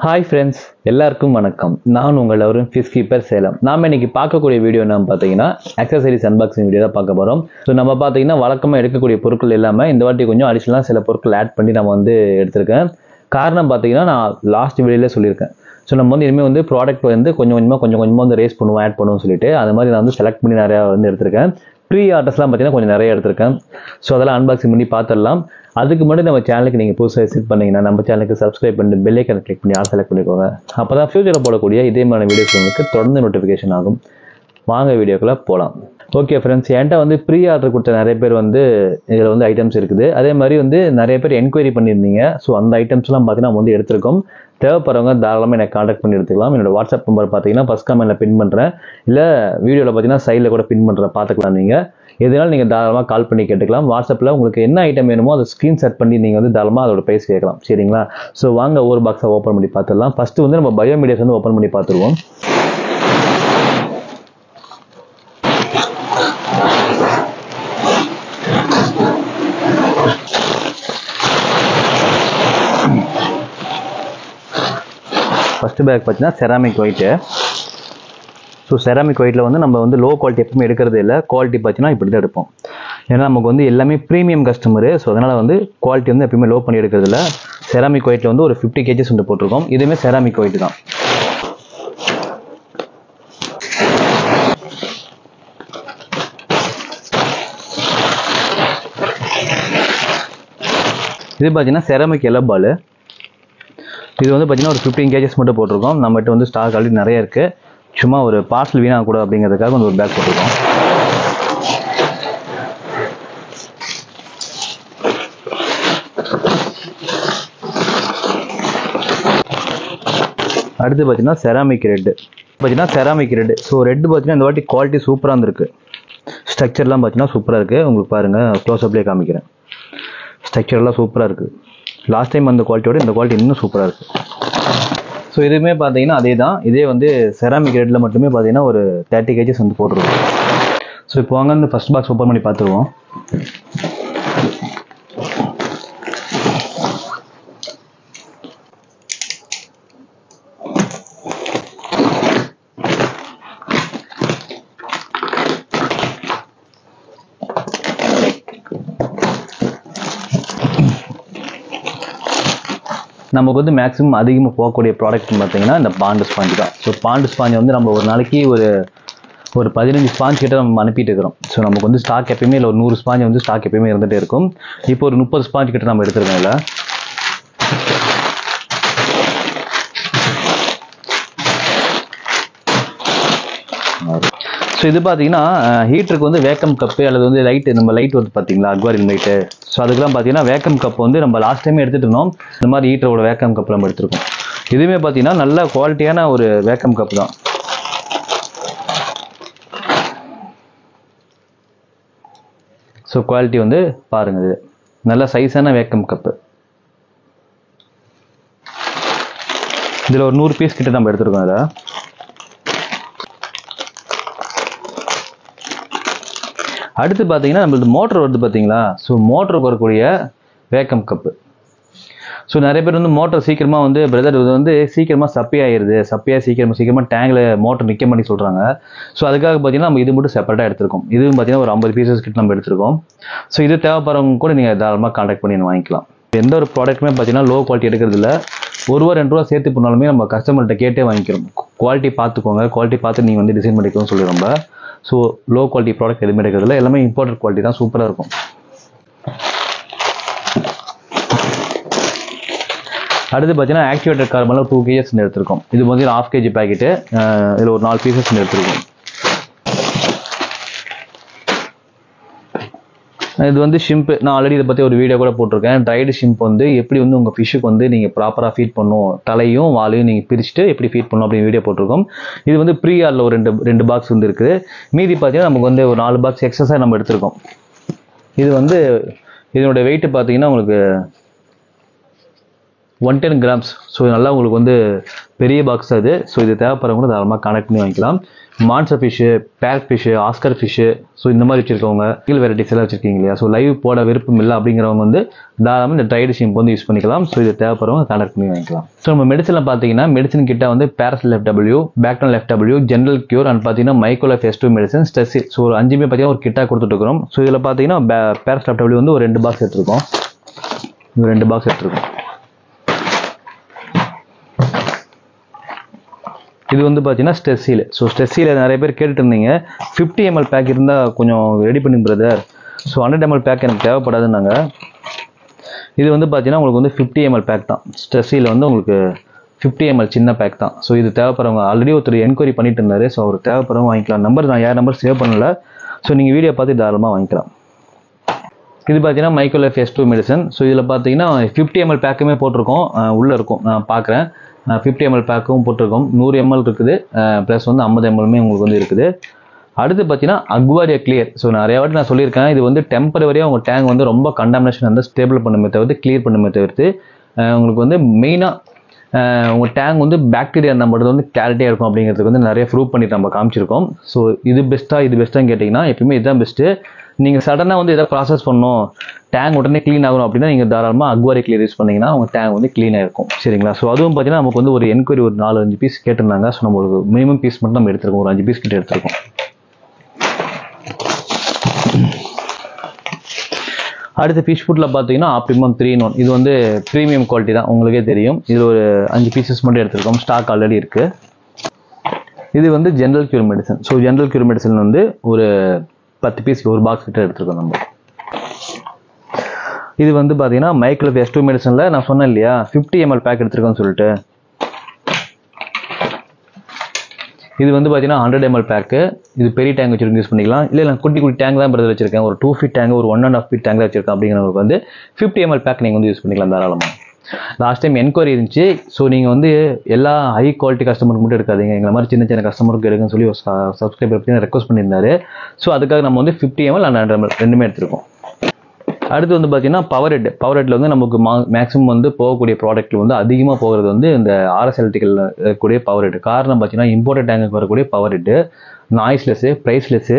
Hi friends, எல்லாருக்கும் வணக்கம். நான் உங்கள் எல்லாரும் ஃபிஷ் கீப்பர் சேலம். நாம் இன்னைக்கு பார்க்கக்கூடிய வீடியோ என்ன பார்த்தீங்கன்னா அக்சசரிஸ் அன்பாக்சிங் வீடியோ தான் பார்க்க போகிறோம். ஸோ நம்ம பார்த்தீங்கன்னா வழக்கமாக எடுக்கக்கூடிய பொருட்கள் இல்லாமல் இந்த வாட்டி கொஞ்சம் அடிஷனலாக சில பொருட்கள் ஆட் பண்ணி நம்ம எடுத்திருக்கேன். காரணம் பார்த்தீங்கன்னா நான் லாஸ்ட் வீடியோவில் சொல்லியிருக்கேன். ஸோ நம்ம இனிமேல் ப்ராடக்ட் கொஞ்சம் கொஞ்சமாக ரேஸ் பண்ணுவோம், ஆட் பண்ணுவோம் சொல்லிட்டு அது மாதிரி நான் செலக்ட் பண்ணி நிறையா எடுத்திருக்கேன். ப்ரீ ஆர்டர்ஸ்லாம் பார்த்தீங்கன்னா கொஞ்சம் நிறைய எடுத்திருக்கேன். ஸோ அதெல்லாம் அன்பாக்சிங் பண்ணி பார்த்துடலாம். அதுக்கு முன்னாடி நம்ம சேனலுக்கு நீங்கள் புதுசாக விசிட் பண்ணிங்கன்னா நம்ம சேனலுக்கு சப்ஸ்கிரைப் பண்ணிட்டு பெல் ஐக்கானை கிளிக் பண்ணி ஆல் செலக்ட் பண்ணிக்கோங்க. அப்போ தான் ஃபியூச்சரில் போடக்கூடிய இதே மாதிரி வீடியோஸ் உங்களுக்கு தொடர்ந்து நோட்டிஃபிகேஷன் ஆகும். வாங்க வீடியோக்குள்ளே போகலாம். ஓகே ஃப்ரெண்ட்ஸ், என்கிட்ட ப்ரீ ஆர்டர் கொடுத்த நிறைய பேர் இதில் ஐட்டம்ஸ் இருக்குது. அதே மாதிரி நிறைய பேர் என்கொயரி பண்ணியிருந்தீங்க. ஸோ அந்த ஐட்டம்ஸ்லாம் பார்த்தீங்கன்னா நம்ம எடுத்திருக்கோம். தேவைப்படுறவங்க தாராளமாக எனக்கு கான்டாக்ட் பண்ணி எடுத்துக்கலாம். என்னோட வாட்ஸ்அப் நம்பர் பார்த்தீங்கன்னா ஃபஸ்ட் கமெண்ட்டில் பின் பண்ணுறேன், இல்லை வீடியோவில் பார்த்தீங்கன்னா சைடில் கூட பின் பண்ணுறேன், பார்த்துக்கலாம். நீங்கள் எதுனாலும் நீங்கள் தாராளமாக கால் பண்ணி கேட்டுக்கலாம். வாட்ஸ்அப்பில் உங்களுக்கு என்ன ஐட்டம் வேணுமோ அதை ஸ்க்ரீன்ஷாட் பண்ணி நீங்கள் தாராளமாக அதோட ப்ரைஸ் கேட்கலாம். சரிங்களா? ஸோ வாங்க ஒவ்வொரு பாக்ஸை ஓப்பன் பண்ணி பார்த்துடலாம். ஃபஸ்ட்டு நம்ம பயோமீடியாஸ் ஓப்பன் பண்ணி பார்த்துருவோம். ஃபஸ்ட்டு பேக் பார்த்தீங்கன்னா செராமிக் ஒயிட்டு. ஸோ செராமிக் ஒயிட்டில் நம்ம லோ குவாலிட்டி எப்பவுமே எடுக்கிறது இல்லை. குவாலிட்டி பார்த்தீங்கன்னா இப்படி தான் எடுப்போம். ஏன்னா நமக்கு எல்லாமே ப்ரீமியம் கஸ்டமரு. ஸோ அதனால் குவாலிட்டி எப்பவுமே லோ பண்ணி எடுக்கிறது இல்லை. செராமிக் ஒயிட்டில் ஒரு 50 kgs போட்டிருக்கோம். இதுவுமே செராமிக் ஒயிட் தான். இது பார்த்தீங்கன்னா செராமிக் எல்லோ பால். இது பார்த்தீங்கன்னா ஒரு 15 kgs மட்டும் போட்டிருக்கோம். நம்மகிட்ட ஸ்டாக் ஆல்ரெடி நிறைய இருக்குது. சும்மா ஒரு பார்சல் வீணாக கூட அப்படிங்கிறதுக்காக ஒரு பேக் போட்டிருக்கோம். அடுத்து பார்த்தீங்கன்னா செராமிக் ரெட்டு. ஸோ ரெட்டு பார்த்தீங்கன்னா இந்த வாட்டி குவாலிட்டி சூப்பராக இருந்திருக்கு. ஸ்ட்ரக்சர்லாம் பார்த்தீங்கன்னா சூப்பராக இருக்குது. உங்களுக்கு பாருங்கள், க்ளோஸ்அப்லேயே காமிக்கிறேன். ஸ்ட்ரக்சர்லாம் சூப்பராக இருக்குது. லாஸ்ட் டைம் அந்த குவாலிட்டியோட இந்த குவாலிட்டி இன்னும் சூப்பராக இருக்குது. ஸோ இதுவுமே பார்த்தீங்கன்னா அதே தான். இதே செராமிக் ரேட்டில் மட்டுமே பார்த்தீங்கன்னா ஒரு 30 kgs போட்டுருவோம். ஸோ இப்போ வாங்க ஃபஸ்ட் பாக்ஸ் ஓப்பன் பண்ணி பார்த்துருவோம். நமக்கு மேக்ஸிமம் அதிகமாக போகக்கூடிய ப்ராடக்ட்னு பார்த்தீங்கன்னா இந்த பாண்டு ஸ்பாஞ்சு தான். ஸோ பாண்டு ஸ்பாஞ்சு நம்ம ஒரு நாளைக்கு ஒரு 15 ஸ்பாஞ்ச் கிட்ட நம்ம அனுப்பிட்டு இருக்கிறோம். ஸோ நமக்கு ஸ்டாக் எப்பயுமே இல்லை, ஒரு 100 ஸ்பாஞ்ச் ஸ்டாக் எப்பயுமே இருந்துகிட்டே இருக்கும். இப்போ ஒரு 30 ஸ்பாஞ்ச் கிட்ட நம்ம எடுத்துருக்கோம். இல்லை ஸோ இது பார்த்தீங்கன்னா ஹீட்டருக்கு வேக்கம் கப்பு அல்லது லைட்டு, நம்ம லைட் பார்த்தீங்களா அக்வாரியம் லைட்டு. ஸோ அதுக்கெல்லாம் பார்த்தீங்கன்னா வேக்கம் கப் நம்ம லாஸ்ட் டைமே எடுத்துகிட்டு இருந்தோம். இந்த மாதிரி ஹீட்டரோட வேக்கம் கப் நம்ம எடுத்துருக்கோம். இதுவுமே பார்த்தீங்கன்னா நல்ல குவாலிட்டியான ஒரு வேக்கம் கப் தான். ஸோ குவாலிட்டி பாருங்கள், இது நல்ல சைஸான வேக்கம் கப்பு. இதில் ஒரு 100 பீஸ் கிட்ட நம்ம எடுத்துருக்கோம். இதை அடுத்து பார்த்தீங்கன்னா நம்மளுக்கு மோட்டர் வருது பார்த்தீங்களா. ஸோ மோட்டருக்கு வரக்கூடிய வேக்கம் கப்பு. ஸோ நிறைய பேர் மோட்டர் சீக்கிரமாக பிரதர் இது சீக்கிரமாக சப்பி ஆயிடுது, சீக்கிரமாக டேங்கில் மோட்டர் நிற்க மாட்டேன்னு சொல்கிறாங்க. ஸோ அதுக்காக பார்த்தீங்கன்னா நம்ம இது மட்டும் செப்பரேட்டாக எடுத்திருக்கோம். இதுவும் பார்த்தீங்கன்னா ஒரு 50 பீசஸ் கிட்ட நம்ம எடுத்திருக்கோம். ஸோ இது தேவைப்படுறவங்க கூட நீங்கள் தாராளமாக கான்டாக்ட் பண்ணி வாங்கிக்கலாம். எந்த ஒரு ப்ராடக்ட்டுமே பார்த்தீங்கன்னா லோ குவாலிட்டி எடுக்கிறது இல்லை. ₹1-2 சேர்த்து போனாலுமே நம்ம கஸ்டமர்கிட்ட கேட்டே வாங்கிக்கிறோம். குவாலிட்டி பார்த்துக்கோங்க, குவாலிட்டி பார்த்து நீங்கள் டிசைன் பண்ணிக்கணும்னு சொல்லி ரொம்ப. ஸோ லோ குவாலிட்டி ப்ராடக்ட் எதுவுமே எடுக்கிறதுல, எல்லாமே இம்போர்ட்டட் குவாலிட்டி தான், சூப்பராக இருக்கும். அடுத்து பார்த்தீங்கன்னா ஆக்டிவேட்டட் கார்பனில் 2 kgs எடுத்திருக்கோம். இது 1/2 kg பேக்கெட்டு. இதில் ஒரு 4 பீசஸ் எடுத்திருக்கோம். இது ஷிம்ப். நான் ஆல்ரெடி இதை பற்றி ஒரு வீடியோ கூட போட்டிருக்கேன். ட்ரைடு ஷிம்ப் எப்படி உங்கள் ஃபிஷ்ஷுக்கு நீங்கள் ப்ராப்பராக ஃபீட் பண்ணணும், தலையும் வாலையும் நீங்கள் பிரிச்சுட்டு எப்படி ஃபீட் பண்ணணும் அப்படின்னு வீடியோ போட்டிருக்கோம். இது ப்ரீ ஆரில் ஒரு ரெண்டு பாக்ஸ் இருக்குது. மீதி பார்த்தீங்கன்னா நமக்கு ஒரு 4 பாக்ஸ் எக்ஸஸாக நம்ம எடுத்திருக்கோம். இது இதனோட வெயிட் பார்த்தீங்கன்னா உங்களுக்கு 110 கிராம்ஸ். ஸோ நல்லா உங்களுக்கு வந்து பெரிய பாக்ஸ் அது. ஸோ இது தேவைப்படுறவங்க கூட தாராளமாக கனெக்ட் பண்ணி வாங்கிக்கலாம். Monster fish, parrot fish, oscar fish, so இந்த மாதிரி வச்சுருக்கவங்க கீழ் வெரைட்டிஸ் எல்லாம் வச்சுருக்கீங்க இல்லையா, ஸோ லைவ் போட விருப்பம் இல்லை அப்படிங்கிறவங்க வந்து தாராளமாக இந்த ட்ரைடு ஷிம்ப் வந்து யூஸ் பண்ணிக்கலாம். ஸோ இது தேவைப்படுறவங்க கனெக்ட் பண்ணி வாங்கிக்கலாம். ஸோ நம்ம மெடிசனில் பார்த்தீங்கன்னா மெடிசன் கிட்ட வந்து பேராசில் FW, பேக்டோல் FW, general cure and பார்த்தீங்கன்னா மைக்ரோலைஃப் S2 மெடிசன், ஸ்ட்ரெஸ்ஸில். ஸோ ஒரு 5மே பார்த்தீங்கன்னா ஒரு கிட்டாக கொடுத்துட்டுருக்கோம். ஸோ இதில் பார்த்தீங்கன்னா பேராசில் FW வந்து ஒரு 2 பாக்ஸ் எடுத்துருக்கோம். இது 2 பாக்ஸ் எடுத்துருக்கோம். இது வந்து பார்த்தீங்கன்னா ஸ்ட்ரெஸ்ஸில். ஸோ ஸ்ட்ரெஸ்ஸில் நிறைய பேர் கேட்டுட்டு இருந்தீங்க, 50 ml பேக் இருந்தால் கொஞ்சம் ரெடி பண்ணி பிரதர். ஸோ 100 ml பேக் எனக்கு தேவைப்படாதுன்னாங்க. இது வந்து பார்த்தீங்கன்னா உங்களுக்கு வந்து 50 ml பேக் தான். ஸ்ட்ரெஸ்ஸில் வந்து உங்களுக்கு 50 ml சின்ன பேக் தான். ஸோ இது தேவைப்படுறவங்க ஆல்ரெடி ஒருத்தர் என்கொயரி பண்ணிட்டு இருந்தாரு. ஸோ அவர் தேவைப்படுறவங்க வாங்கிக்கலாம். நம்பர் நான் யார் நம்பர் சேவ் பண்ணல. ஸோ நீங்கள் வீடியோ பார்த்து தாராளமாக வாங்கிக்கலாம். இது பார்த்தீங்கன்னா மைக்ரோலைஃப் S2 மெடிசன். ஸோ இதில் பார்த்தீங்கன்னா 50 ml பேக்குமே போட்டிருக்கோம். உள்ளே இருக்கும், நான் பார்க்குறேன். 50 ml பேக்கும் போட்டிருக்கோம். 100 ml இருக்குது, ப்ளஸ் வந்து 50 mlமே உங்களுக்கு வந்து இருக்குது. அடுத்து பார்த்தீங்கன்னா அக்வாரியா கிளியர். ஸோ நிறைய வாட்டி நான் சொல்லியிருக்கேன், இது வந்து டெம்பரவரியாக உங்கள் டேங்க் வந்து ரொம்ப கண்டாமினேஷன் வந்து ஸ்டேபிள் பண்ணுமே தவிர்த்து கிளியர் பண்ணுமே தவிர்த்து உங்களுக்கு வந்து மெயினாக உங்கள் டேங்க் வந்து பாக்டீரியா இருந்தால் மட்டும் வந்து கிளாரிட்டியாக இருக்கும் அப்படிங்கிறதுக்கு வந்து நிறைய ப்ரூவ் பண்ணிட்டு நம்ம காமிச்சிருக்கோம். ஸோ இது பெஸ்ட்டான்னு கேட்டிங்கன்னா எப்பயுமே இதுதான் பெஸ்ட்டு. நீங்கள் சடனாக வந்து எதாவது ப்ராசஸ் பண்ணணும், டேங்க் உடனே க்ளீன் ஆகணும் அப்படின்னா நீங்கள் தாராளமாக அக்வாரி கிளியர் யூஸ் பண்ணிங்கன்னா உங்கள் டேங்க் வந்து க்ளீனாக இருக்கும். சரிங்களா? ஸோ அதுவும் பார்த்தீங்கன்னா நமக்கு வந்து ஒரு என்கொயரி ஒரு 4-5 பீஸ் கேட்டிருந்தாங்க. ஸோ நம்ம ஒரு மினிமம் பீஸ் மட்டும் நம்ம எடுத்துருக்கோம். ஒரு 5 பீஸ் கிட்ட எடுத்துருக்கோம். அடுத்து ஃபிஷ் ஃபுட்டில் பார்த்தீங்கன்னா ஆப்டிமம் 3-in-1. இது வந்து ப்ரீமியம் குவாலிட்டி தான், உங்களுக்கே தெரியும். இது ஒரு 5 பீசஸ் மட்டும் எடுத்துருக்கோம். ஸ்டாக் ஆல்ரெடி இருக்குது. இது வந்து general cure medicine. So general cure medicine வந்து ஒரு 10 பீஸ் ஒரு பாக்ஸ் கிட்ட எடுத்துருக்கோம் நம்ம. இது வந்து பார்த்தீங்கன்னா மைக்ரோலைஃப் S2 மெடிசனில் நான் சொன்னேன் இல்லையா 50 ml பேக் எடுத்துருக்கோன்னு சொல்லிட்டு. இது வந்து பார்த்தீங்கன்னா 100 ml பேக்கு. இது பெரிய டேங்க் வச்சுருக்கு யூஸ் பண்ணிக்கலாம். இல்லை நான் குட்டி டேங்க் தான் பிரதர் வச்சிருக்கேன், ஒரு 2 feet டேங்க், ஒரு 1.5 feet டேங்க் வச்சிருக்கேன் அப்படிங்கிறவங்களுக்கு வந்து 50 ml பேக் நீங்கள் வந்து யூஸ் பண்ணிக்கலாம் தாராளமாக. லாஸ்ட் டைம் என்கொயரி இருந்துச்சு. ஸோ நீங்கள் வந்து எல்லா ஹை குவாலிட்டி கஸ்டமருக்கு மட்டும் எடுக்காதீங்க, எங்களை மாதிரி சின்ன சின்ன கஸ்டமருக்கு எடுக்குன்னு சொல்லி ஒரு சப்ஸ்கிரைபர் பற்றி ரெக்வஸ்ட் பண்ணியிருந்தாரு. ஸோ அதுக்காக நம்ம வந்து 50 ml and 100 ml ரெண்டுமே எடுத்துருக்கோம். அடுத்து வந்து பார்த்தீங்கன்னா பவர் ஹெட்டில் வந்து நமக்கு மேக்ஸிமம் வந்து போகக்கூடிய ப்ராடக்ட்டில் வந்து அதிகமாக போகிறது வந்து இந்த RS எலக்ட்ரிக்கல் இருக்கக்கூடிய பவர் ஹெட். காரணம் பார்த்தீங்கன்னா இம்போர்ட்டட் டேங்குக்கு வரக்கூடிய பவர் ஹெட்டு நாய்ஸ்லெஸ்ஸு, ப்ரைஸ்லெஸ்ஸு.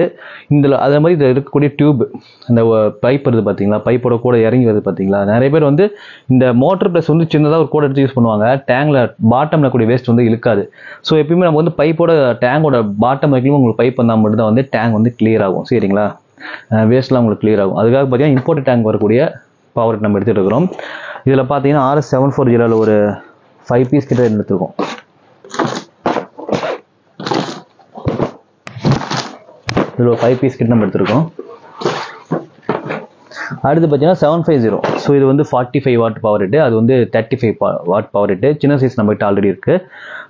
இதில் அதே மாதிரி இதில் இருக்கக்கூடிய டியூப், அந்த பைப் வருது பார்த்தீங்களா, பைப்போட கூட இறங்கி வருது பார்த்தீங்களா. நிறைய பேர் வந்து இந்த மோட்டர் ப்ளஸ் வந்து சின்னதாக ஒரு கூட எடுத்து யூஸ் பண்ணுவாங்க. டேங்கில் பாட்டமில் கூடிய வேஸ்ட் வந்து இழுக்காது. ஸோ எப்பயுமே நம்ம வந்து பைப்போட டேங்கோட பாட்டம் வரைக்கும் உங்களுக்கு பைப் வந்தால் மட்டும்தான் வந்து டேங்க் வந்து கிளியர் ஆகும். சரிங்களா? வேஸ்ட்லாம் உங்களுக்கு கிளியர் ஆகும். அதுக்காக பார்த்தீங்கன்னா இம்போர்ட் டேங்க் வரக்கூடிய பவர் நம்ம எடுத்துகிட்டு இருக்கிறோம். இதில் பார்த்தீங்கன்னா RS740 ஒரு 5 பீஸ் கிட்ட எடுத்துருக்கோம். இதில் ஒரு 5 பீஸ் கிட்ட நம்ம எடுத்துருக்கோம். அடுத்து பார்த்தீங்கன்னா 750. ஸோ இது வந்து 45 வாட் பவர் ஹெட்டு, அது வந்து 35 வாட் பவர் ஹெட்டு. சின்ன சைஸ் நம்மகிட்ட ஆல்ரெடி இருக்குது.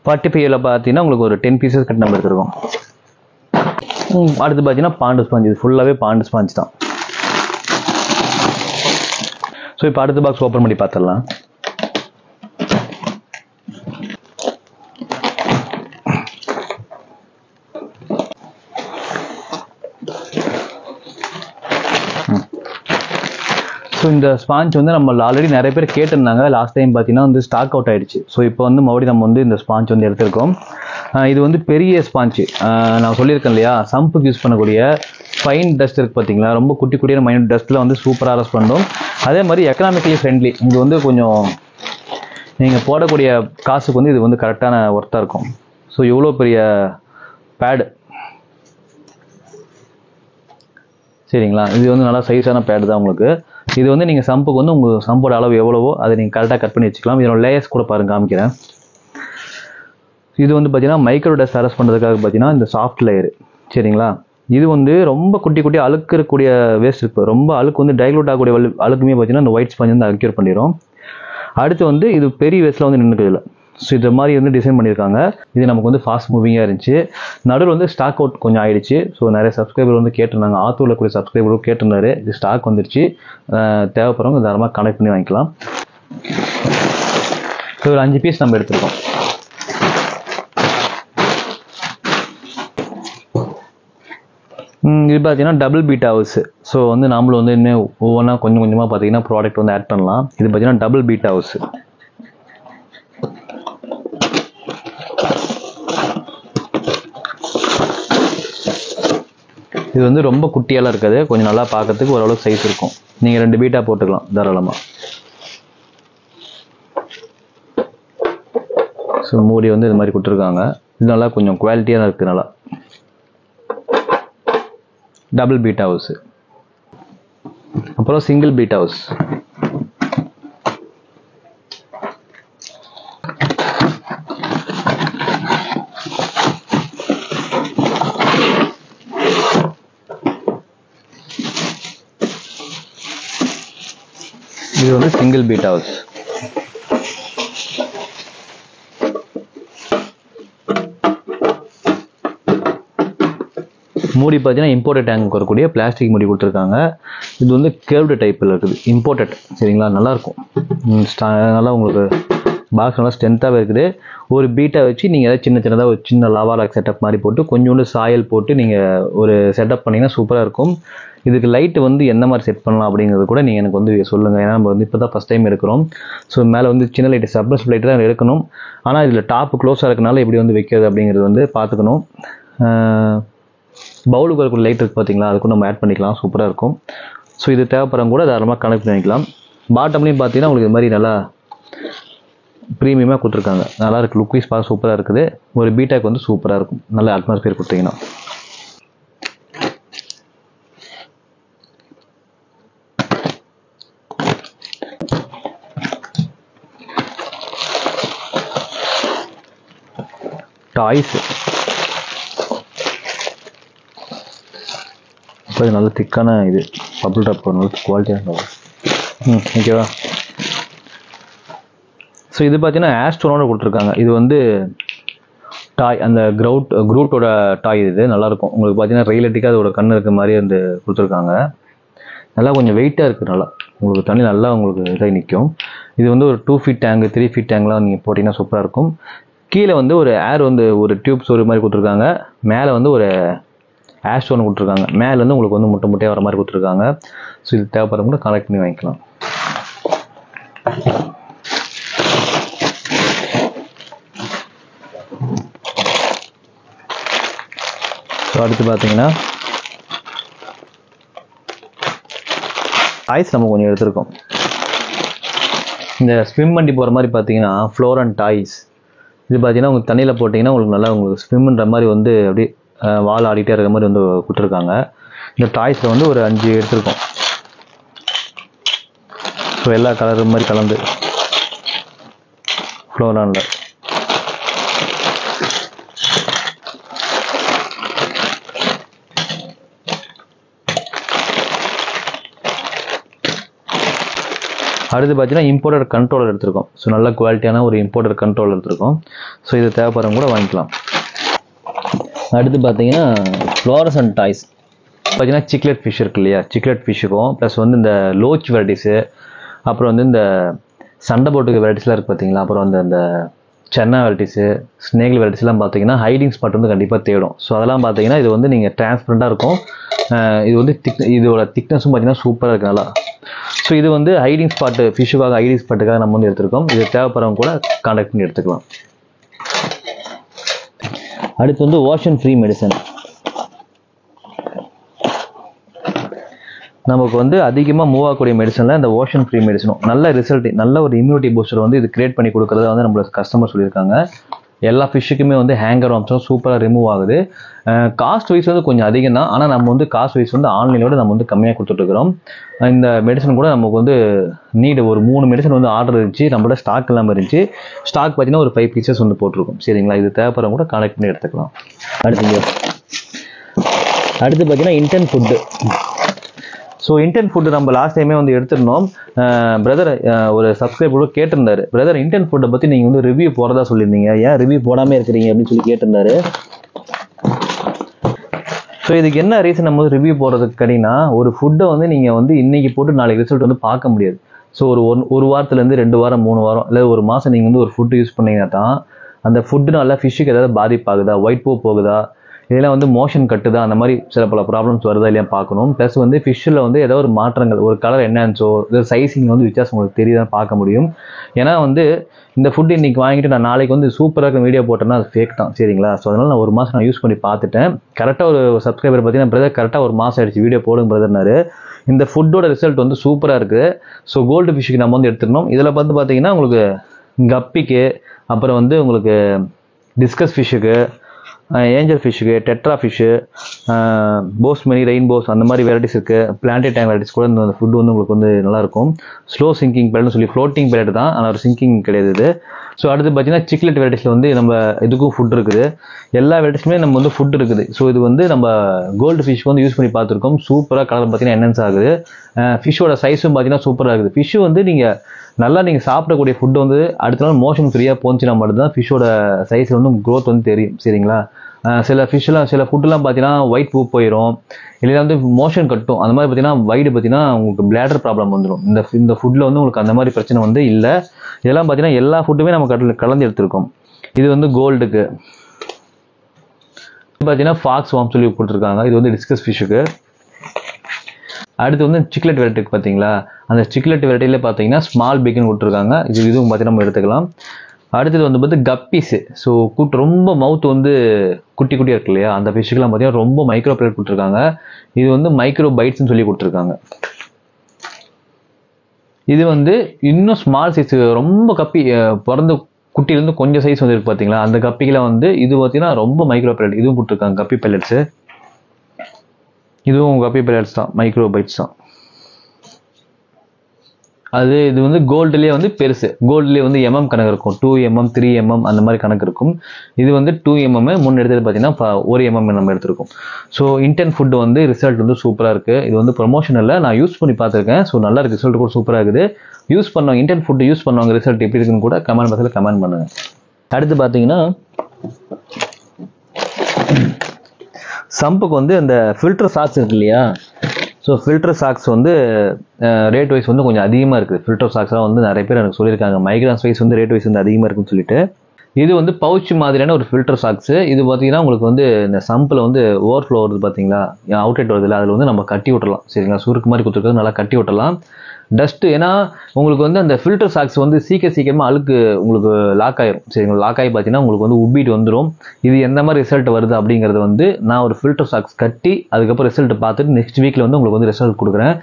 45ல் பார்த்தீங்கன்னா உங்களுக்கு ஒரு 10 பீசஸ் கிட்ட நம்ம எடுத்துருக்கோம். அடுத்து பார்த்தீங்கன்னா பாண்டு ஸ்பாஞ்ச். இது ஃபுல்லாகவே பாண்டு ஸ்பாஞ்ச் தான். ஸோ இப்போ அடுத்த பாக்ஸ் ஓப்பன் பண்ணி பார்த்துடலாம். ஸோ இந்த ஸ்பாஞ்ச் வந்து நம்ம ஆல்ரெடி நிறைய பேர் கேட்டிருந்தாங்க. லாஸ்ட் டைம் பார்த்தீங்கன்னா வந்து ஸ்டாக் அவுட் ஆகிடுச்சு. ஸோ இப்போ வந்து மறுபடியும் நம்ம வந்து இந்த ஸ்பாஞ்ச் வந்து எடுத்திருக்கோம். இது வந்து பெரிய ஸ்பாஞ்சு. நான் சொல்லியிருக்கேன் இல்லையா, சம்புக்கு யூஸ் பண்ணக்கூடிய ஃபைன் டஸ்ட் இருக்குது பார்த்தீங்களா, ரொம்ப குட்டி குட்டியான மைனூட் டஸ்ட்டில் வந்து சூப்பராக அரெஸ்ட் பண்ணுறோம். அதே மாதிரி எக்கனாமிக்கலி ஃப்ரெண்ட்லி. இது வந்து கொஞ்சம் நீங்கள் போடக்கூடிய காசுக்கு வந்து இது வந்து கரெக்டான ஒர்த்தாக இருக்கும். ஸோ எவ்வளோ பெரிய பேடு, சரிங்களா? இது வந்து நல்லா சைஸான பேடு தான் உங்களுக்கு. இது வந்து நீங்கள் சம்புக்கு வந்து உங்கள் சம்போட அளவு எவ்வளவோ அதை நீங்கள் கரெக்டாக கட் பண்ணி வச்சுக்கலாம். இதோட லேயர்ஸ் கூட பாருங்க, காமிக்கிறேன். இது வந்து பார்த்தீங்கன்னா மைக்ரோ டஸ்ட் அரெஸ்ட் பண்ணுறதுக்காக பார்த்தீங்கன்னா இந்த சாஃப்ட் லேயரு, சரிங்களா? இது வந்து ரொம்ப குட்டி குட்டி அழுக்கு இருக்கக்கூடிய வேஸ்ட் இருக்குது, ரொம்ப அழுக்கு வந்து டைலூட் ஆகக்கூடிய அழுக்குமே பார்த்தீங்கன்னா இந்த ஒயிட் ஸ்பாஞ்ச் வந்து அக்யூர் பண்ணிடும். அடுத்து வந்து இது பெரிய வேஸ்ட்டில் வந்து நின்றுக்குதில்ல. ஸோ இந்த மாதிரி வந்து டிசைன் பண்ணியிருக்காங்க. இது நமக்கு வந்து ஃபாஸ்ட் மூவிங்காக இருந்துச்சு. நடுவில் வந்து ஸ்டாக் அவுட் கொஞ்சம் ஆயிடுச்சு. ஸோ நிறைய சப்ஸ்கிரைபர் வந்து கேட்டிருந்தாங்க, ஆத்தூரில் கூடிய சப்ஸ்கிரைபரும் கேட்டிருந்தாரு. இது ஸ்டாக் வந்துருச்சு, தேவைப்படுறவங்க தாராளமாக கனெக்ட் பண்ணி வாங்கிக்கலாம். ஸோ ஒரு 5 பீஸ் நம்ம எடுத்துருக்கோம். இது பார்த்தீங்கன்னா டபுள் பீட் ஹவுஸ். ஸோ வந்து நாமளும் வந்து இன்னும் ஒவ்வொன்றா கொஞ்சம் கொஞ்சமாக பார்த்தீங்கன்னா ப்ராடக்ட் வந்து ஆட் பண்ணலாம். இது பார்த்தீங்கன்னா டபுள் பீட் ஹவுஸ். இது வந்து ரொம்ப குட்டியெல்லாம் இருக்காது, கொஞ்சம் நல்லா பார்க்கறதுக்கு ஓரளவுக்கு சைஸ் இருக்கும். நீங்கள் 2 பீட்டா போட்டுக்கலாம் தாராளமாக. ஸோ மூடி வந்து இது மாதிரி கொடுத்துருக்காங்க. இது நல்லா கொஞ்சம் குவாலிட்டியாக தான் இருக்குது. நல்லா டபுள் பீட் ஹவுஸ், அப்புறம் சிங்கிள் பீட் ஹவுஸ். இது வந்து சிங்கிள் பீட் ஹவுஸ். மூடி பார்த்தீங்கன்னா இம்போர்ட்டட் டேங்க் வரக்கூடிய பிளாஸ்டிக் மூடி கொடுத்துருக்காங்க. இது வந்து கேர்வ்டு டைப்பில் இருக்குது, இம்போர்ட்டட். சரிங்களா, நல்லாயிருக்கும். நல்லா உங்களுக்கு பாக்ஸ் நல்லா ஸ்ட்ரென்த்தாகவே இருக்குது. ஒரு பீட்டை வச்சு நீங்கள் ஏதாவது சின்னதாக ஒரு சின்ன லாவாலாக் செட்டப் மாதிரி போட்டு கொஞ்சோண்டு சாயல் போட்டு நீங்கள் ஒரு செட்டப் பண்ணிங்கன்னா சூப்பராக இருக்கும். இதுக்கு லைட்டு வந்து என்ன மாதிரி செட் பண்ணலாம் அப்படிங்கிறது கூட நீங்கள் எனக்கு வந்து சொல்லுங்கள். ஏன்னா நம்ம வந்து இப்போ தான் ஃபஸ்ட் டைம் எடுக்கிறோம். ஸோ மேலே வந்து சின்ன லைட்டு சப்ரஸ் லைட்டு தான் எடுக்கணும். ஆனால் இதில் டாப்பு க்ளோஸாக இருக்கனால எப்படி வந்து வைக்கிறது அப்படிங்கிறது வந்து பார்த்துக்கணும். பவுலுக்கு வரக்கூடிய லைட் இருக்குது பார்த்தீங்களா, அதுக்கும் நம்ம ஆட் பண்ணிக்கலாம், சூப்பராக இருக்கும். ஸோ இது தேவைப்படுறவங்க கூட தாராளமாக கனெக்ட் பண்ணிக்கலாம். பாட்டம்லேயும் பார்த்தீங்கன்னா உங்களுக்கு இது மாதிரி நல்லா ப்ரீமியமாக கொடுத்துருக்காங்க. நல்லா இருக்குது, லுக் வைஸ் பார்க்க சூப்பராக இருக்குது. ஒரு பீட்டாக்கு வந்து சூப்பராக இருக்கும், நல்ல அட்மாஸ்பியர் கொடுத்தீங்கன்னா. டாய்ஸ் இப்போ நல்ல திக்கான இது பபிள் டாப், நல்ல குவாலிட்டியாக ஓகேவா. ஸோ இது பார்த்தீங்கன்னா ஆஸ்ட்ரோனோட கொடுத்துருக்காங்க. இது வந்து டாய், அந்த க்ரூட்டோட டாய். இது நல்லாயிருக்கும். உங்களுக்கு பார்த்தீங்கன்னா ரியலிட்டிக்காக அதோட கண் இருக்க மாதிரி வந்து கொடுத்துருக்காங்க. நல்லா கொஞ்சம் வெயிட்டாக இருக்குது. நல்லா உங்களுக்கு தண்ணி நல்லா உங்களுக்கு இதாக நிற்கும். இது வந்து ஒரு 2 ஃபீட் டேங்க் 3 ஃபீட் டேங்க்லாம் நீங்கள் போட்டிங்கன்னா சூப்பராக இருக்கும். கீழே வந்து ஒரு ஏர் வந்து ஒரு டியூப்ஸ் ஒரு மாதிரி கொடுத்துருக்காங்க. மேலே வந்து ஒரு ஆஸ்ட்ரோன் கொடுத்துருக்காங்க. மேலே வந்து உங்களுக்கு வந்து முட்டை முட்டையாக வர மாதிரி கொடுத்துருக்காங்க. ஸோ இது தேவைப்படுறவங்க கூட கனெக்ட் பண்ணி வாங்கிக்கலாம். ஸோ அடுத்து பார்த்தீங்கன்னா டாய்ஸ் நம்ம கொஞ்சம் எடுத்துருக்கோம். இந்த ஸ்விம் பண்ணி போகிற மாதிரி பார்த்தீங்கன்னா ஃப்ளோர் அண்ட் டாய்ஸ். இது பார்த்தீங்கன்னா உங்களுக்கு தண்ணியில் போட்டிங்கன்னா உங்களுக்கு நல்லா உங்களுக்கு ஸ்விம் பண்ணுற மாதிரி வந்து அப்படியே வால் ஆடிட்டே இருக்கிற மாதிரி வந்து கொடுத்துருக்காங்க. இந்த டாய்ஸில் வந்து ஒரு 5 எடுத்துருக்கோம். ஸோ எல்லா கலர் மாதிரி கலந்து ஃப்ளோரானில். அடுத்து பார்த்தீங்கன்னா இம்போர்ட்டட் கண்ட்ரோலர் எடுத்திருக்கோம். ஸோ நல்ல குவாலிட்டியான ஒரு இம்போர்ட்டட் கண்ட்ரோலர் எடுத்திருக்கோம். ஸோ இது தேவைப்படுறவங்க கூட வாங்கிக்கலாம். அடுத்து பார்த்தீங்கன்னா ஃப்ளோரசன்ட் டாய்ஸ். பார்த்தீங்கன்னா சிக்லெட் ஃபிஷ் இருக்கு இல்லையா, சிக்லெட் ஃபிஷ்ஷுக்கும் ப்ளஸ் வந்து இந்த லோச் வெரைட்டிஸு, அப்புறம் வந்து இந்த சண்டை போட்டுக்க வெரைட்டிஸ்லாம் இருக்குது பார்த்தீங்களா, அப்புறம் அந்த சென்னா வெரைட்டிஸு, ஸ்னேக் வெரைட்டிஸ்லாம் பார்த்தீங்கன்னா ஹைடிங் ஸ்பாட் வந்து கண்டிப்பாக தேடும். ஸோ அதெல்லாம் பார்த்தீங்கன்னா இது வந்து நீங்கள் டிரான்ஸ்பரண்ட்டாக இருக்கும். இது வந்து இதோட திக்னஸும் பார்த்தீங்கன்னா சூப்பராக இருக்குது நல்லா. ஸோ இது வந்து ஹைடிங் ஸ்பாட்டு, ஃபிஷ்ஷுக்காக ஹைடிங் ஸ்பாட்டுக்காக நம்ம வந்து எடுத்துருக்கோம். இது தேவைப்படுறவங்க கூட கான்டாக்ட் பண்ணி எடுத்துக்கலாம். அடுத்து வந்து ஓஷன் ஃப்ரீ மெடிசன். நமக்கு வந்து அதிகமாக மூவ் ஆகக்கூடிய மெடிசனில் இந்த ஓஷன் ஃப்ரீ மெடிசனும் நல்ல ரிசல்ட், நல்ல ஒரு இம்யூனிட்டி பூஸ்டர் வந்து இது கிரியேட் பண்ணி கொடுக்குறத வந்து நம்மளுக்கு கஸ்டமர் சொல்லியிருக்காங்க. எல்லா ஃபிஷ்ஷுக்குமே வந்து ஹேங்கர் வாம்ஸும் சூப்பராக ரிமூவ் ஆகுது. காஸ்ட் வைஸ் வந்து கொஞ்சம் அதிகம் தான், ஆனால் நம்ம வந்து காஸ்ட் வைஸ் வந்து ஆன்லைனோட நம்ம வந்து கம்மியாக கொடுத்துட்ருக்குறோம். இந்த மெடிசன் கூட நமக்கு வந்து ஒரு 3 மெடிசன் வந்து ஆர்டர் இருந்துச்சு, நம்மளோட ஸ்டாக் இல்லாமல் இருந்துச்சு. ஸ்டாக் பார்த்தீங்கன்னா ஒரு 5 பீசஸ் வந்து போட்டிருக்கோம். சரிங்களா, இது தேவைப்படுறவங்க கூட கான்டாக்ட் பண்ணி எடுத்துக்கலாம். அடுத்து பார்த்தீங்கன்னா intend food. So intend food நம்ம லாஸ்ட் டைமே வந்து எடுத்துருந்தோம். பிரதர் ஒரு சப்ஸ்கிரைபர் கேட்டிருந்தாரு, பிரதர் இன்டென்ட் ஃபுட்டை பற்றி நீங்கள் வந்து ரிவ்யூ போகிறதா சொல்லியிருந்தீங்க, ஏன் ரிவ்யூ போடாமல் இருக்கிறீங்க அப்படின்னு சொல்லி கேட்டிருந்தாரு. ஸோ இதுக்கு என்ன ரீசன் நம்ம வந்து ரிவ்யூ போடுறதுக்கு அப்படின்னா, ஒரு ஃபுட்டை வந்து நீங்கள் வந்து இன்றைக்கி போட்டு நாளைக்கு ரிசல்ட் வந்து பார்க்க முடியாது. ஸோ ஒரு வாரத்துலேருந்து 2 வாரம் 3 வாரம் இல்லை ஒரு மாதம் நீங்கள் வந்து ஒரு ஃபுட்டு யூஸ் பண்ணிங்கன்னா தான் அந்த ஃபுட்டுனால ஃபிஷ்ஷுக்கு ஏதாவது பாதிப்பாகுதா, ஒயிட் போ போகுதா, இதெல்லாம் வந்து மோஷன் கட்டுதா அந்த மாதிரி சில பல ப்ராப்ளம்ஸ் வருதா இல்லையா பார்க்கணும். ப்ளஸ் வந்து ஃபிஷ்ஷில் வந்து ஏதோ ஒரு மாற்றங்கள், ஒரு கலர் என்னச்சோ இல்லை சைஸிங் வந்து வித்தியாசம் உங்களுக்கு தெரியுதான்னு பார்க்க முடியும். ஏன்னா வந்து இந்த ஃபுட் இன்னைக்கு வாங்கிட்டு நான் நாளைக்கு வந்து சூப்பராக வீடியோ போட்டேன்னா அது ஃபேக் தான், சரிங்களா. ஸோ அதனால் நான் ஒரு மாதம் நான் யூஸ் பண்ணி பார்த்துட்டேன். கரெக்டாக ஒரு சப்ஸ்கிரைபர் பார்த்தீங்கன்னா பிரதர் கரெக்டாக ஒரு மாதம் ஆயிடுச்சு வீடியோ போடுங்க பிரதர்னாரு. இந்த ஃபுட்டோட ரிசல்ட் வந்து சூப்பராக இருக்குது. ஸோ கோல்டு ஃபிஷ்ஷுக்கு நம்ம வந்து எடுத்துக்கணும். இதில் வந்து பார்த்தீங்கன்னா உங்களுக்கு கப்பிக்கு, அப்புறம் வந்து உங்களுக்கு டிஸ்கஸ் ஃபிஷ்ஷுக்கு, ஏஞ்சல் ஃபிஷ்ஷுக்கு, டெட்ரா ஃபிஷ்ஷு, போஸ்மெனி, ரெயின்போஸ் அந்த மாதிரி வெரைட்டிஸ் இருக்குது. பிளான்டே டேங்க் வெரைட்டிஸ் கூட இந்த ஃபுட் வந்து உங்களுக்கு வந்து நல்லாயிருக்கும். ஸ்லோ சிங்கிங் பேலட்னு சொல்லி ஃப்ளோட்டிங் பேலட் தான், ஆனால் ஒரு சிங்கிங் கிடையாது இது. ஸோ அடுத்து பார்த்தீங்கன்னா சிக்லெட் வெரைட்டிஸில் வந்து நம்ம இதுக்கும் ஃபுட் இருக்குது. எல்லா வெரைட்டிஸுமே நம்ம வந்து ஃபுட் இருக்குது. ஸோ இது வந்து நம்ம கோல்டு ஃபிஷ் வந்து யூஸ் பண்ணி பார்த்துருக்கோம். சூப்பராக கலர் பார்த்தீங்கன்னா என்ஹான்ஸ் ஆகுது. ஃபிஷ்ஷோட சைஸும் பார்த்தீங்கன்னா சூப்பராக இருக்குது. ஃபிஷ்ஷு வந்து நீங்கள் சாப்பிடக்கூடிய ஃபுட் வந்து அடுத்த நாள் மோஷன் ஃப்ரீயாக போச்சுன்னா மட்டும்தான் ஃபிஷ்ஷோட சைஸில் வந்து க்ரோத் வந்து தெரியும், சரிங்களா. சில ஃபுட்டுலாம் பார்த்தீங்கன்னா ஒயிட் பூ போயிடும், இல்லைன்னா வந்து மோஷன் கட்டும். அந்த மாதிரி பார்த்தீங்கன்னா வைடு பார்த்தீங்கன்னா உங்களுக்கு பிளாடர் ப்ராப்ளம் வந்துடும். இந்த ஃபுட்டில் வந்து உங்களுக்கு அந்த மாதிரி பிரச்சனை வந்து இல்லை. இதெல்லாம் பார்த்தீங்கன்னா எல்லா ஃபுட்டுமே நம்ம கலந்து எடுத்துருக்கோம். இது வந்து கோல்டுக்கு பார்த்தீங்கன்னா ஃபாக்ஸ் வார்ம் சொல்லி கொடுத்துருக்காங்க. இது வந்து டிஸ்கஸ் ஃபிஷ்ஷுக்கு. அடுத்து வந்து சிக்லெட் வெரைட்டிக்கு பார்த்தீங்களா, அந்த சிக்லெட் வெரைட்டிலே பார்த்தீங்கன்னா ஸ்மால் பிக்னு கொடுத்துருக்காங்க. இதுவும் பார்த்தீங்கன்னா நம்ம எடுத்துக்கலாம். அடுத்தது வந்து பார்த்து கப்பீஸு. ஸோ ரொம்ப மவுத் வந்து குட்டி குட்டியாக இருக்கு இல்லையா, அந்த ஃபிஷ்ஷுக்கெல்லாம் பார்த்தீங்கன்னா ரொம்ப மைக்ரோ பிளேட் கொடுத்துருக்காங்க. இது வந்து மைக்ரோ பைட்ஸ்ன்னு சொல்லி கொடுத்துருக்காங்க. இது வந்து இன்னும் ஸ்மால் சைஸ், ரொம்ப கப்பி பிறந்த குட்டியிலேருந்து கொஞ்சம் சைஸ் வந்து இருக்கு பார்த்தீங்களா, அந்த கப்பிக்கெல்லாம் வந்து இது பார்த்தீங்கன்னா ரொம்ப மைக்ரோ பிளேட் இதுவும் கொடுத்துருக்காங்க. கப்பி பெல்லட்ஸு, இதுவும் கப்பி பெல்லட்ஸ் தான், மைக்ரோ பைட்ஸ் தான். இது வந்து கோல்டுலேயே வந்து பெருசு. கோல்டுலேயே வந்து MM கணக்கு இருக்கும், 2 mm 3 mm அந்த மாதிரி கணக்கு இருக்கும். இது வந்து 2 mm, முன்னே எடுத்தது பார்த்தீங்கன்னா 1 mm நம்ம எடுத்திருக்கோம். ஸோ இன்டென்ட் ஃபுட் வந்து ரிசல்ட் வந்து சூப்பராக இருக்குது. இது வந்து ப்ரொமோஷன் இல்லை, நான் யூஸ் பண்ணி பார்த்துருக்கேன். ஸோ நல்லா இருக்குது, ரிசல்ட் கூட சூப்பராக இருக்குது. யூஸ் பண்ணவங்க, இன்டென்ட் ஃபுட் யூஸ் பண்ணவங்க ரிசல்ட் எப்படி இருக்குன்னு கூட கமெண்ட் பாக்ஸில் கமெண்ட் பண்ணுங்கள். அடுத்து பார்த்தீங்கன்னா சம்புக்கு வந்து அந்த ஃபில்டர் சாக்ஸ் இருக்கு இல்லையா, ஸோ ஃபில்டர் சாக்ஸ் வந்து ரேட் வைஸ் வந்து கொஞ்சம் அதிகமாக இருக்குது. ஃபில்டர் சாக்ஸ்லாம் வந்து நிறைய பேர் எனக்கு சொல்லியிருக்காங்க, மைக்ரான்ஸ் வைஸ் வந்து ரேட் வைஸ் வந்து அதிகமாக இருக்குன்னு சொல்லிட்டு. இது வந்து பவுச் மாதிரியான ஒரு ஃபில்டர் சாக்ஸு. இது பார்த்தீங்கன்னா உங்களுக்கு வந்து இந்த சம்பில் வந்து ஓவர்ஃப்ளோ வருது பார்த்தீங்களா, அவுட்லெட் வருது இல்லை, அதில் வந்து நம்ம கட்டி விட்டுறலாம், சரிங்களா. சுருக்கு மாதிரி கொடுத்துருக்கிறது நல்லா கட்டி விட்டுறலாம். டஸ்ட்டு, ஏன்னா உங்களுக்கு வந்து அந்த ஃபில்டர் சாக்ஸ் வந்து சீக்கிரமாக அழுக்கு உங்களுக்கு லாக் ஆயிரும், சரிங்களா. லாக் ஆகி பார்த்தீங்கன்னா உங்களுக்கு வந்து உப்பிட்டு வந்துடும். இது எந்த மாதிரி ரிசல்ட் வருது அப்படிங்கிறது வந்து நான் ஒரு ஃபில்டர் சாக்ஸ் கட்டி அதுக்கப்புறம் ரிசல்ட் பார்த்துட்டு நெக்ஸ்ட் வீக்கில் வந்து உங்களுக்கு வந்து ரிசல்ட் கொடுக்குறேன்.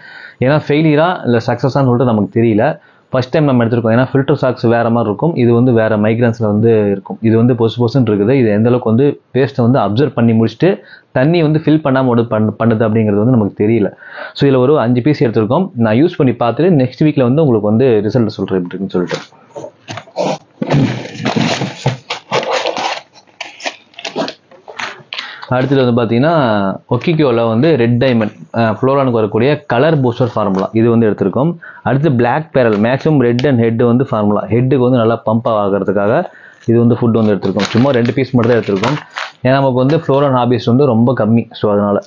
ஏன்னா ஃபெயிலியரா இல்லை சக்ஸஸான்னு சொல்லிட்டு நமக்கு தெரியல. ஃபர்ஸ்ட் டைம் நம்ம எடுத்துருக்கோம். ஏன்னா ஃபில்டர் சாக்ஸ் வேறு மாதிரி இருக்கும், இது வந்து வேறு மைக்ரான்ஸில் வந்து இருக்கும். இது வந்து பொசுன்னு இருக்குது. இது எந்தளவுக்கு வந்து பேஸ்ட்டை வந்து அப்சர்வ் பண்ணி முடிச்சுட்டு தண்ணி வந்து ஃபில் பண்ணாமல் பண்ணுது அப்படிங்கிறது வந்து நமக்கு தெரியல. ஸோ இதில் ஒரு 5 பீஸ் எடுத்திருக்கோம். நான் யூஸ் பண்ணி பார்த்துட்டு நெக்ஸ்ட் வீக்கில் வந்து உங்களுக்கு வந்து ரிசல்ட் சொல்கிறேன் எப்படி இருக்குன்னு சொல்லிட்டு. அடுத்தது வந்து பார்த்தீங்கன்னா ஒக்கிக்கோவில் வந்து ரெட் டைமண்ட் ஃப்ளோரானுக்கு வரக்கூடிய கலர் பூஸ்டர் ஃபார்முலா இது வந்து எடுத்திருக்கோம். அடுத்து black barrel, maximum red and head வந்து ஃபார்முலா, ஹெட்டுக்கு வந்து நல்லா பம்ப் ஆகிறதுக்காக இது வந்து ஃபுட் வந்து எடுத்திருக்கோம். சும்மா 2 பீஸ் மட்டும் தான் எடுத்திருக்கோம். ஏன்னா நமக்கு வந்து ஃப்ளோரான் ஹாபிஸ் வந்து ரொம்ப கம்மி. ஸோ அதனால்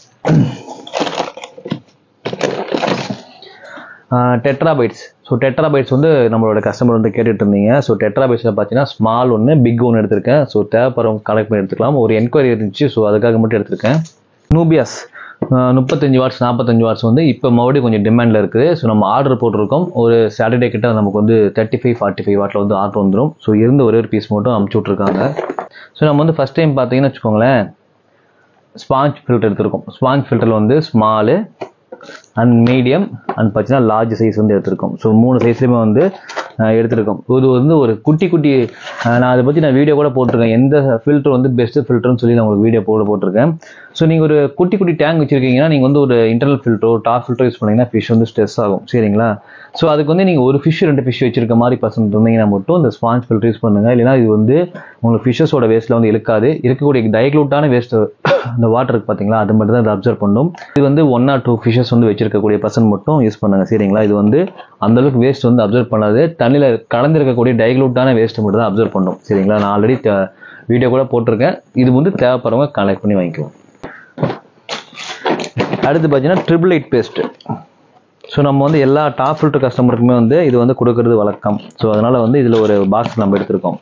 டெட்ராபைட்ஸ். ஸோ டெட்ராபைட்ஸ் வந்து நம்மளோட கஸ்டமர் வந்து கேட்டுட்டு இருந்தீங்க. ஸோ டெட்ராபைட்ஸில் பார்த்தீங்கன்னா ஸ்மால் ஒன்று, பிக் ஒன்று எடுத்திருக்கேன். ஸோ தேவைப்படுறவங்க கனெக்ட் பண்ணி எடுத்துக்கலாம். ஒரு என்கொயரி இருந்துச்சு, ஸோ அதுக்காக மட்டும் எடுத்திருக்கேன். நூபியாஸ் 35 வாட்ஸ் 45 வாட்ஸ் வந்து இப்போ மறுபடியும் கொஞ்சம் டிமாண்டில் இருக்குது. ஸோ நம்ம ஆர்டர் போட்டிருக்கோம். ஒரு சாட்டர்டே கிட்ட நமக்கு வந்து 35-45 வாட்டில் வந்து ஆர்டர் வந்துடும். ஸோ இருந்து ஒரே ஒரு பீஸ் மட்டும் அமுச்சு விட்ருக்காங்க. ஸோ நம்ம வந்து ஃபஸ்ட் டைம் பார்த்தீங்கன்னு வச்சுக்கோங்களேன், ஸ்பாஞ்ச் ஃபில்டர் எடுத்திருக்கோம். ஸ்பாஞ்ச் ஃபில்டரில் வந்து ஸ்மாலு அண்ட் மீடியம் அண்ட் பார்த்தீங்கன்னா லார்ஜ் சைஸ் வந்து எடுத்திருக்கோம். ஸோ 3 சைஸ்லையுமே வந்து எடுத்திருக்கோம். இது வந்து ஒரு குட்டி நான் அதை பற்றி வீடியோ கூட போட்டிருக்கேன். எந்த ஃபில்டர் வந்து பெஸ்ட்டு ஃபில்டர்னு சொல்லி நான் உங்களுக்கு வீடியோ போட்டிருக்கேன். ஸோ நீங்கள் ஒரு குட்டி டேங்க் வச்சுருக்கீங்கன்னா நீங்கள் வந்து ஒரு இன்டர்னல் ஃபில்டரோ டாப் ஃபில்டர் யூஸ் பண்ணிங்கன்னா ஃபிஷ் வந்து ஸ்ட்ரெஸ் ஆகும், சரிங்களா. ஸோ அதுக்கு வந்து நீங்கள் ஒரு ஃபிஷ் 2 ஃபிஷ் வச்சிருக்க மாதிரி பர்சன்ட் இருந்தீங்கன்னா மட்டும் இந்த ஸ்பாஞ்ச் ஃபில்டர் யூஸ் பண்ணுங்கள். இல்லைனா இது வந்து உங்களுக்கு ஃபிஷ்ஷஸோட வேஸ்ட்டில் வந்து இழுக்காது. இருக்கக்கூடிய டைக்ளூட்டான வேஸ்ட்டு அந்த வாட்டருக்கு பார்த்தீங்களா, அது மட்டும் தான் இதை அப்சர்வ் பண்ணும். இது வந்து 1 or 2 ஃபிஷஸ் வந்து வச்சிருக்கக்கூடிய பர்சன்ட் மட்டும் யூஸ் பண்ணுங்கள், சரிங்களா. இது வந்து அந்தளவுக்கு வேஸ்ட் வந்து அப்சர்வ் பண்ணாது. தண்ணியில் கலந்துருக்கக்கூடிய டைக்ளூட்டான வேஸ்ட்டு மட்டும் தான் அப்சர்வ் பண்ணும், சரிங்களா. நான் ஆல்ரெடி வீடியோ கூட போட்டிருக்கேன். இது வந்து தேவைப்படுறவங்க கனெக்ட் பண்ணி வாங்கிக்குவோம். அடுத்து பார்த்தீங்கன்னா ட்ரிபிள் 8 பேஸ்ட்டு. ஸோ நம்ம வந்து எல்லா டாப் ஃபில்டர் கஸ்டமருக்குமே வந்து இது வந்து கொடுக்கறது வழக்கம். ஸோ அதனால் வந்து இதில் ஒரு பாக்ஸ் நம்ம எடுத்திருக்கோம்.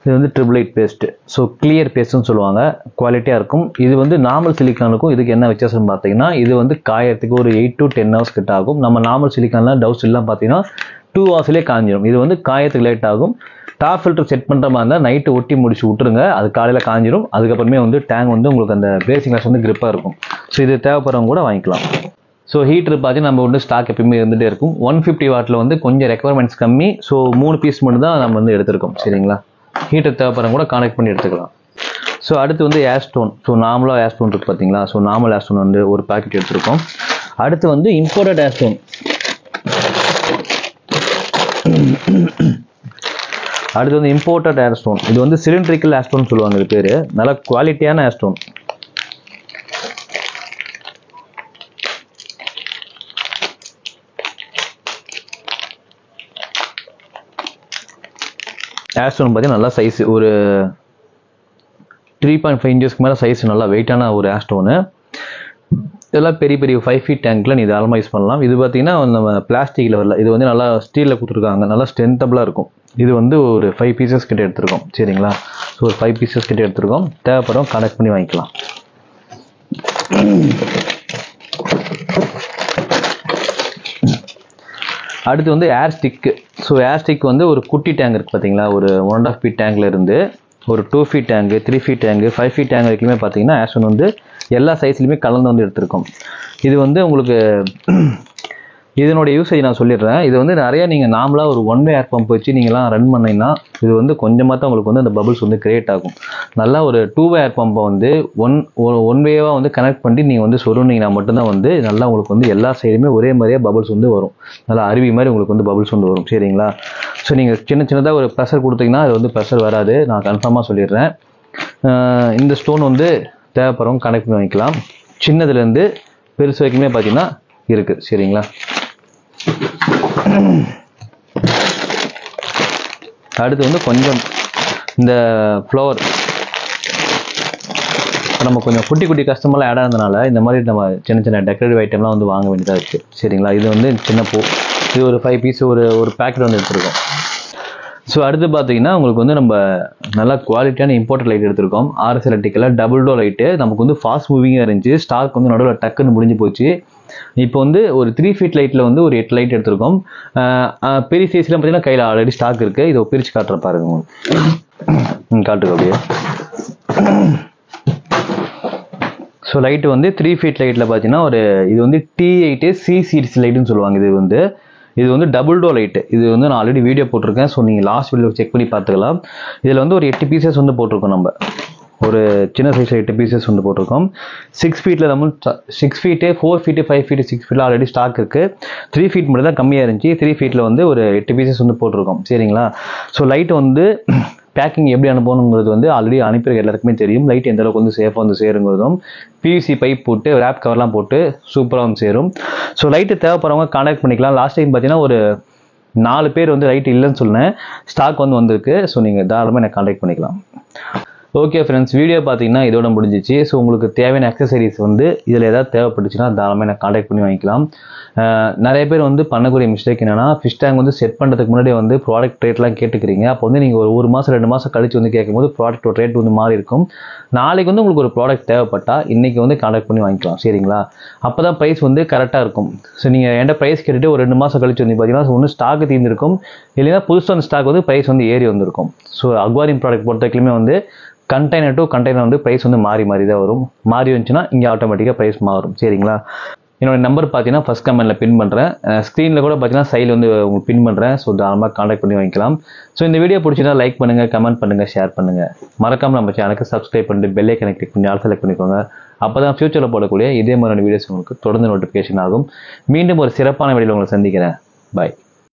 இது வந்து triple eight paste. So clear பேஸ்ட்னு சொல்லுவாங்க, குவாலிட்டியாக இருக்கும். இது வந்து நார்மல் சிலிக்கானுக்கும் இதுக்கு என்ன வித்தியாசம் பார்த்தீங்கன்னா, இது வந்து காயறதுக்கு ஒரு 8 to 10 hours கிட்ட ஆகும். நம்ம நார்மல் சிலிக்கான்லாம் டவ் ஸ்டில்லாம் பார்த்தீங்கன்னா 2 hours காஞ்சிடும். இது வந்து காயத்துக்கு லேட் ஆகும். டாப் ஃபில்டர் செட் பண்ணுற மாதிரி இருந்தால் நைட்டு ஒட்டி முடிச்சு விட்டுருங்க, அது காலையில் காஞ்சிடும். அதுக்கப்புறமே வந்து டேங்க் வந்து உங்களுக்கு அந்த பிரேசிங் கிளாஸ் வந்து கிரிப்பாக இருக்கும். ஸோ இது தேவைப்படுறவங்க கூட வாங்கிக்கலாம். ஸோ ஹீட்டர் பார்த்தீங்கன்னா நம்ம வந்து ஸ்டாக் எப்பயுமே இருந்துகிட்டே இருக்கும். 150 வாட்டில் வந்து கொஞ்சம் ரெக்குவயர்மெண்ட்ஸ் கம்மி. ஸோ 3 பீஸ் மட்டும் தான் நம்ம வந்து எடுத்திருக்கோம். சரிங்களா, ஹீட்டர் தேவைப்படுறவங்க கூட கான்டெக்ட் பண்ணி எடுத்துக்கலாம். ஸோ அடுத்து வந்து ஏர் ஸ்டோன். ஸோ நார்மலாக ஏர் ஸ்டோன் இருக்குது பார்த்தீங்களா, ஸோ நார்மல் ஏர் ஸ்டோன் வந்து ஒரு பேக்கெட் எடுத்திருக்கோம். அடுத்து வந்து இம்போர்ட்டட் ஏர் ஸ்டோன். அடுத்து வந்து இம்போர்ட்டட் ஏர் ஸ்டோன். இது வந்து சிலிண்ட்ரிக்கல் ஏர் ஸ்டோன் சொல்லுவாங்க. இது பேர் நல்ல குவாலிட்டியான ஏர் ஸ்டோன். ஏர் ஸ்டோன் பார்த்தீங்கன்னா நல்லா சைஸ் ஒரு 3.5 inches மேலே சைஸ், நல்லா வெயிட்டான ஒரு ஏர் ஸ்டோனு. இதெல்லாம் பெரிய பெரிய 5 feet டேங்க்ல நீ தாராளமாக யூஸ் பண்ணலாம். இது பார்த்தீங்கன்னா நம்ம பிளாஸ்டிக்கில் வரல, இது வந்து நல்லா ஸ்டீலில் கொடுத்துருக்காங்க, நல்லா ஸ்ட்ரென்த்தபிளாக இருக்கும். இது வந்து ஒரு 5 pieces கிட்ட எடுத்துருக்கோம். சரிங்களா, ஸோ ஒரு 5 pieces கிட்ட எடுத்துருக்கோம். தேவைப்படும் கனெக்ட் பண்ணி வாங்கிக்கலாம். அடுத்து வந்து ஏர் ஸ்டிக்கு. ஸோ ஏர் ஸ்டிக் வந்து ஒரு குட்டி டேங்க் இருக்குது பார்த்தீங்களா, ஒரு 1.5 feet டேங்கில் இருந்து ஒரு 2 feet tank, 3 feet tank, 5 feet tank வரைக்குமே பார்த்தீங்கன்னா ஏர் ஸ்டோன் வந்து எல்லா சைஸ்லையுமே கலந்து வந்து எடுத்திருக்கோம். இது வந்து உங்களுக்கு இதனுடைய யூசேஜ் நான் சொல்லிடுறேன். இது வந்து நிறைய நீங்கள் நார்மலாக ஒரு 1 way ஏர் பம்ப் வச்சு நீங்களாம் ரன் பண்ணிங்கன்னா இது வந்து கொஞ்சமாக தான் உங்களுக்கு வந்து அந்த பபிள்ஸ் வந்து கிரியேட் ஆகும். நல்லா ஒரு 2 way ஏர் பம்பை வந்து ஒன் வேவாக வந்து கனெக்ட் பண்ணி நீங்கள் வந்து சொருண்டிங்கன்னா மட்டும்தான் வந்து நல்லா உங்களுக்கு வந்து எல்லா சைடுமே ஒரே மாதிரியே பபிள்ஸ் வந்து வரும். நல்லா அருவி மாதிரி உங்களுக்கு வந்து பபிள்ஸ் வந்து வரும். சரிங்களா, ஸோ நீங்கள் சின்னதாக ஒரு ப்ரெஷர் கொடுத்தீங்கன்னா அது வந்து ப்ரெஷர் வராது, நான் கன்ஃபார்மாக சொல்லிடுறேன். இந்த ஸ்டோன் வந்து தேவைப்படுறவங்க கனெக்ட் பண்ணி வைக்கலாம். சின்னதுலேருந்து பெருசு வரைக்குமே பார்த்தீங்கன்னா இருக்குது. சரிங்களா, அடுத்து வந்து கொஞ்சம் இந்த ஃப்ளவர் நம்ம கொஞ்சம் குட்டி குட்டி கஸ்டமர்லாம் ஆட் ஆனதுனால இந்த மாதிரி நம்ம சின்ன சின்ன டெக்கரேட்டிவ் ஐட்டம்லாம் வந்து வாங்க வேண்டியதாக இருக்குது. சரிங்களா, இது வந்து சின்ன பூ, இது ஒரு 5 piece ஒரு பேக்கெட் வந்து எடுத்துருக்கோம். ஸோ அடுத்து பார்த்தீங்கன்னா உங்களுக்கு வந்து நம்ம நல்லா குவாலிட்டியான இம்போர்ட்டட் லைட் எடுத்திருக்கோம். RS எலக்ட்ரிக்கலில் டபுள் டோர் லைட்டு. நமக்கு வந்து ஃபாஸ்ட் மூவிங்காக இருந்துச்சு, ஸ்டாக் வந்து நடுவில் டக்குன்னு முடிஞ்சு போச்சு. இப்போ வந்து ஒரு 3 feet லைட்டில் வந்து ஒரு 8 லைட் எடுத்திருக்கோம். பெரிய சைஸ்லாம் பார்த்தீங்கன்னா கையில் ஆல்ரெடி ஸ்டாக் இருக்குது. இதை பிரித்து காட்டுற பாருங்க உங்களுக்கு, காட்டுங்க அப்படியே. ஸோ லைட்டு வந்து 3 feet லைட்டில் பார்த்தீங்கன்னா இது வந்து T8 C series லைட்டுன்னு சொல்லுவாங்க. இது வந்து டபுள் டோர் லைட்டு. இது வந்து நான் ஆல்ரெடி வீடியோ போட்டிருக்கேன். ஸோ நீங்கள் லாஸ்ட் வீடியோ செக் பண்ணி பார்த்துக்கலாம். இதில் வந்து ஒரு 8 pieces வந்து போட்டிருக்கோம். நம்ம ஒரு சின்ன சைஸில் 8 pieces வந்து போட்டிருக்கோம். 6 feetல நம்ம 6 feet 4 feet 5 feet 6 feetல already stock இருக்குது. 3 feet மட்டும் தான் கம்மியாக இருந்துச்சு. 3 feetல வந்து ஒரு 8 pieces வந்து போட்டிருக்கோம். சரிங்களா, ஸோ லைட் வந்து பேக்கிங் எப்படி அனுப்பணுங்கிறது வந்து ஆல்ரெடி அனுப்பியிருக்க எல்லாருக்குமே தெரியும். லைட் எந்த அளவுக்கு வந்து சேஃபாக வந்து சேருங்கிறதும் PVC பைப் போட்டு ரேப் கவர்லாம் போட்டு சூப்பராக வந்து சேரும். ஸோ லைட்டு தேவைப்படுறவங்க கான்டாக்ட் பண்ணிக்கலாம். லாஸ்ட் டைம் பார்த்தீங்கன்னா ஒரு 4 பேர் வந்து லைட் இல்லைன்னு சொன்னேன், ஸ்டாக் வந்து வந்திருக்கு. ஸோ நீங்கள் தாராளமாக எனக்கு கான்டாக்ட் பண்ணிக்கலாம். ஓகே ஃப்ரெண்ட்ஸ், வீடியோ பார்த்தீங்கன்னா இதோட முடிஞ்சிச்சு. ஸோ உங்களுக்கு தேவையான அக்சசரிஸ் வந்து இதில் ஏதாவது தேவைப்பட்டுச்சுன்னா தாராளமாக எனக்கு கான்டாக்ட் பண்ணி வாங்கிக்கலாம். நிறைய பேர் வந்து பண்ணக்கூடிய மிஸ்டேக் என்னன்னா, ஃபிஷ் டேங்க் வந்து செட் பண்ணுறதுக்கு முன்னாடி வந்து ப்ராடக்ட் ரேட்லாம் கேட்டுக்கிறீங்க. அப்போ வந்து நீங்கள் ஒரு மாதம் 2 மாதம் கழிச்சு வந்து கேட்கும்போது ப்ராடக்டோட ரேட் வந்து மாறி இருக்கும். நாளைக்கு வந்து உங்களுக்கு ஒரு ப்ராடக்ட் தேவைப்பட்டால் இன்றைக்கி வந்து கான்டாக்ட் பண்ணி வாங்கிக்கலாம். சரிங்களா, அப்போ தான் ப்ரைஸ் வந்து கரெக்டாக இருக்கும். ஸோ நீங்கள் என்கிட்ட ப்ரைஸ் கேட்டுட்டு ஒரு 2 மாதம் கழிச்சு வந்து பார்த்தீங்கன்னா ஒன்று ஸ்டாக்கு தீர்ந்துருக்கும், இல்லைன்னா புதுசாக அந்த ஸ்டாக் வந்து ப்ரைஸ் வந்து ஏறி வந்திருக்கும். ஸோ அக்வாரியம் ப்ராடக்ட் பொறுத்த வரைக்குமே வந்து கண்டெய்னர் டு கண்டெய்னர் வந்து ப்ரைஸ் வந்து மாறி தான் வரும். மாறி வந்துச்சுன்னா இங்கே ஆட்டோமேட்டிக்காக ப்ரைஸ் மாறும். சரிங்களா, என்னோட நம்பர் பார்த்தீங்கன்னா ஃபர்ஸ்ட் கமெண்ட்டில் பின் பண்ணுறேன். ஸ்க்ரீனில் கூட பார்த்தீங்கன்னா சைடில் வந்து உங்களுக்கு பின் பண்ணுறேன். ஸோ தாராளமாக கான்டாக்ட் பண்ணி வாங்கிக்கலாம். ஸோ இந்த வீடியோ பிடிச்சினா லைக் பண்ணுங்கள், கமெண்ட் பண்ணுங்கள், ஷேர் பண்ணுங்கள். மறக்காமல் நம்ம சேனலுக்கு சப்ஸ்கிரைப் பண்ணிட்டு பெல் ஐகானை கிளிக் பண்ணி ஆல் செலக்ட் பண்ணிக்கோங்க. அப்போ தான் ஃபியூச்சரில் போடக்கூடிய இதே மாதிரியான வீடியோஸ் உங்களுக்கு தொடர்ந்து நோட்டிஃபிகேஷன் ஆகும். மீண்டும் ஒரு சிறப்பான வீடியோவில் உங்களை சந்திக்கிறேன். பாய்.